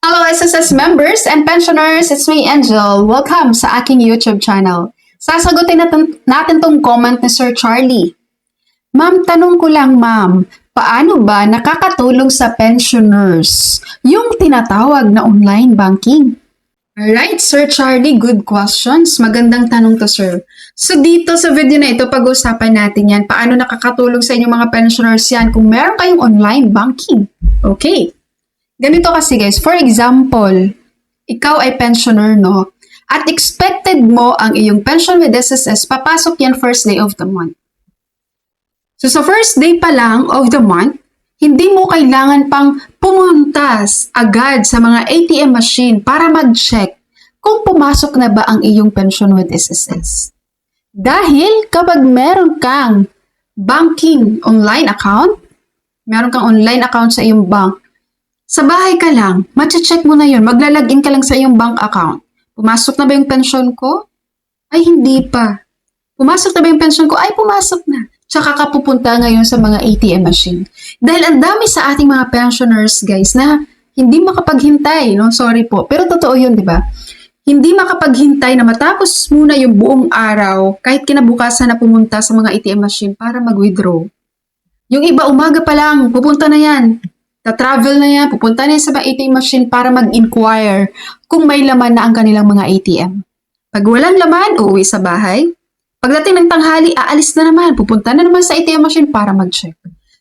Hello SSS members and pensioners, it's me Angel. Welcome sa aking YouTube channel. Sasagutin natin tong comment ni Sir Charlie. Ma'am, tanong ko lang ma'am, paano ba nakakatulong sa pensioners yung tinatawag na online banking? Alright, Sir Charlie, good questions. Magandang tanong to, sir. So dito sa video na ito, pag-usapan natin yan, paano nakakatulong sa inyong mga pensioners yan kung meron kayong online banking. Okay. Ganito kasi guys, for example, ikaw ay pensioner, no? At expected mo ang iyong pension with SSS, papasok yan first day of the month. So sa first day pa lang of the month, hindi mo kailangan pang pumunta agad sa mga ATM machine para mag-check kung pumasok na ba ang iyong pension with SSS. Dahil kapag meron kang banking online account, meron kang online account sa iyong bank, sa bahay ka lang, matche-check mo na yun, maglalagin ka lang sa iyong bank account. Pumasok na ba yung pension ko? Ay, hindi pa. Pumasok na ba yung pension ko? Ay, pumasok na. Tsaka ka pupunta ngayon sa mga ATM machine. Dahil ang dami sa ating mga pensioners, guys, na hindi makapaghintay, no? Sorry po. Pero totoo yun, di ba? Hindi makapaghintay na matapos muna yung buong araw, kahit kinabukasan na pumunta sa mga ATM machine para mag-withdraw. Yung iba, umaga pa lang, pupunta na yan. Ta-travel na yan, pupunta na yan sa mga ATM machine para mag-inquire kung may laman na ang kanilang mga ATM. Pag walang laman, uuwi sa bahay. Pagdating ng tanghali, aalis na naman, pupunta na naman sa ATM machine para mag-check.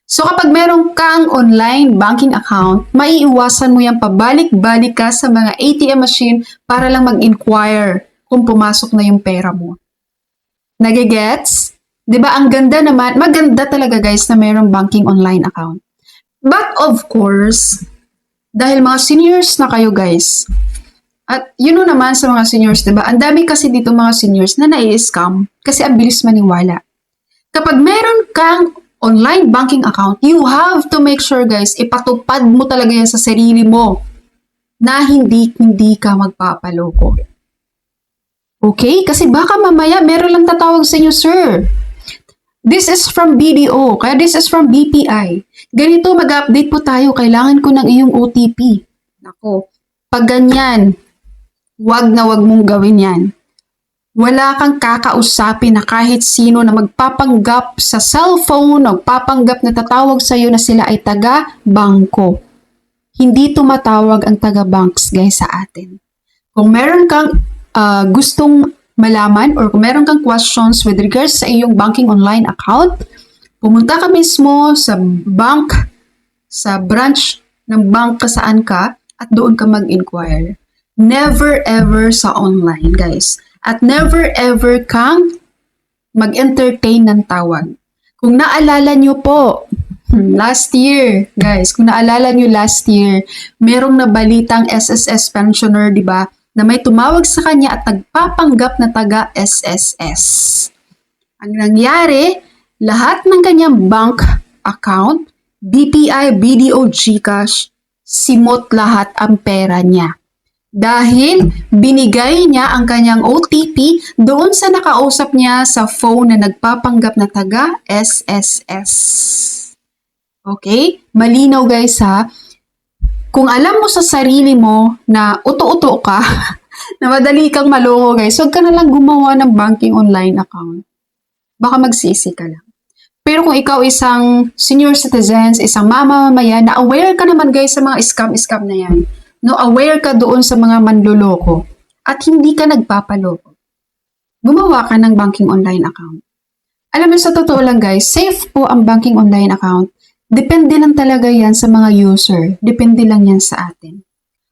So kapag meron kang online banking account, maiiwasan mo yan pabalik-balik ka sa mga ATM machine para lang mag-inquire kung pumasok na yung pera mo. Nagigets? Diba ang ganda naman, maganda talaga guys na merong banking online account. But of course, dahil mga seniors na kayo guys, at yun naman sa mga seniors, diba? Ang dami kasi dito mga seniors na nai-scam kasi ang bilis maniwala. Kapag meron kang online banking account, you have to make sure guys, ipatupad mo talaga yan sa sarili mo na hindi ka magpapaloko. Okay? Kasi baka mamaya meron lang tatawag sa inyo, sir. This is from BDO, kaya this is from BPI. Ganito, mag-update po tayo. Kailangan ko ng iyong OTP. Nako, pag ganyan, wag na wag mong gawin yan. Wala kang kakausapin na kahit sino na magpapanggap sa cellphone, magpapanggap na tatawag sa iyo na sila ay taga-bangko. Hindi tumatawag ang taga-banks guys sa atin. Kung meron kang gustong malaman or kung meron kang questions with regards sa iyong banking online account, pumunta ka mismo sa bank, sa branch ng bank saan ka at doon ka mag-inquire. Never ever sa online, guys. At never ever kang mag-entertain ng tawag. Kung naalala nyo po, last year, guys, kung naalala nyo last year, merong nabalitang SSS pensioner, di ba, na may tumawag sa kanya at nagpapanggap na taga-SSS. Ang nangyari, lahat ng kanyang bank account, BPI, BDO, GCash, simot lahat ang pera niya. Dahil binigay niya ang kanyang OTP doon sa nakausap niya sa phone na nagpapanggap na taga-SSS. Okay? Malinaw guys ha. Kung alam mo sa sarili mo na uto-uto ka, na madali kang maloko guys, huwag ka na lang gumawa ng banking online account. Baka magsisi ka lang. Pero kung ikaw isang senior citizens, isang mamamayan, na aware ka naman guys sa mga scam na yan. No, aware ka doon sa mga manloloko at hindi ka nagpapaloko. Gumawa ka ng banking online account. Alam mo sa totoo lang guys, safe po ang banking online account. Depende lang talaga yan sa mga user. Depende lang yan sa atin.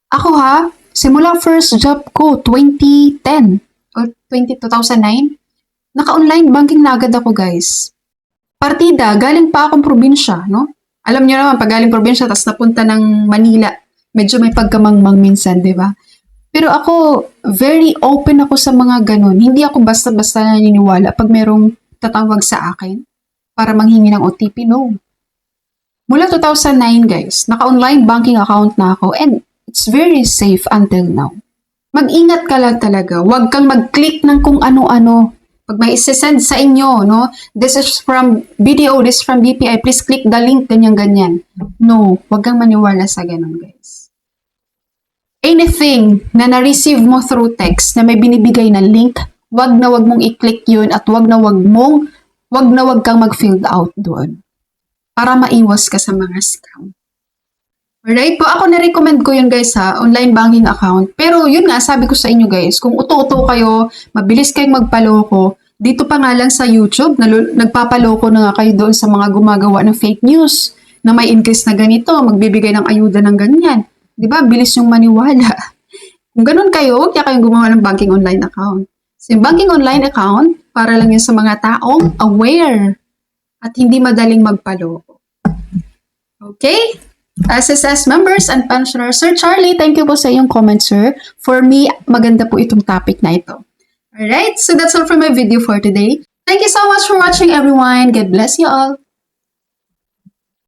Ako ha, simula first job ko, 2010 o 2009, naka-online banking na agad ako guys. Partida, galing pa akong probinsya, no? Alam niyo naman, pag galing probinsya, tapos napunta ng Manila, medyo may pagkamangmang minsan, di ba? Pero ako, very open ako sa mga ganun. Hindi ako basta-basta naniniwala pag merong tatawag sa akin para manghingi ng OTP, no. Mula 2009, guys, naka-online banking account na ako and it's very safe until now. Mag-ingat ka lang talaga. Huwag kang mag-click ng kung ano-ano. Pag may isi-send sa inyo, no? This is from BDO, this is from BPI. Please click the link, ganyan-ganyan. No, huwag kang maniwala sa ganun, guys. anything na na-receive mo through text na may binibigay na link, wag na wag mong i-click yun at wag na wag kang mag-filled out doon para maiwas ka sa mga scam. Alright po, ako na-recommend ko yun guys ha, online banking account. Pero yun nga, sabi ko sa inyo guys, kung uto-uto kayo, mabilis kayong magpaloko, dito pa nga lang sa YouTube, nagpapaloko na nga kayo doon sa mga gumagawa ng fake news na may increase na ganito, magbibigay ng ayuda ng ganyan. Di ba? Bilis yung maniwala. Kung ganun kayo, huwag kayong gumawa ng banking online account. So, yung banking online account, para lang yun sa mga taong aware at hindi madaling magpaloko. Okay? SSS members and pensioners, Sir Charlie, thank you po sa iyong comment, sir. For me, maganda po itong topic na ito. Alright, so that's all for my video for today. Thank you so much for watching, everyone. God bless you all.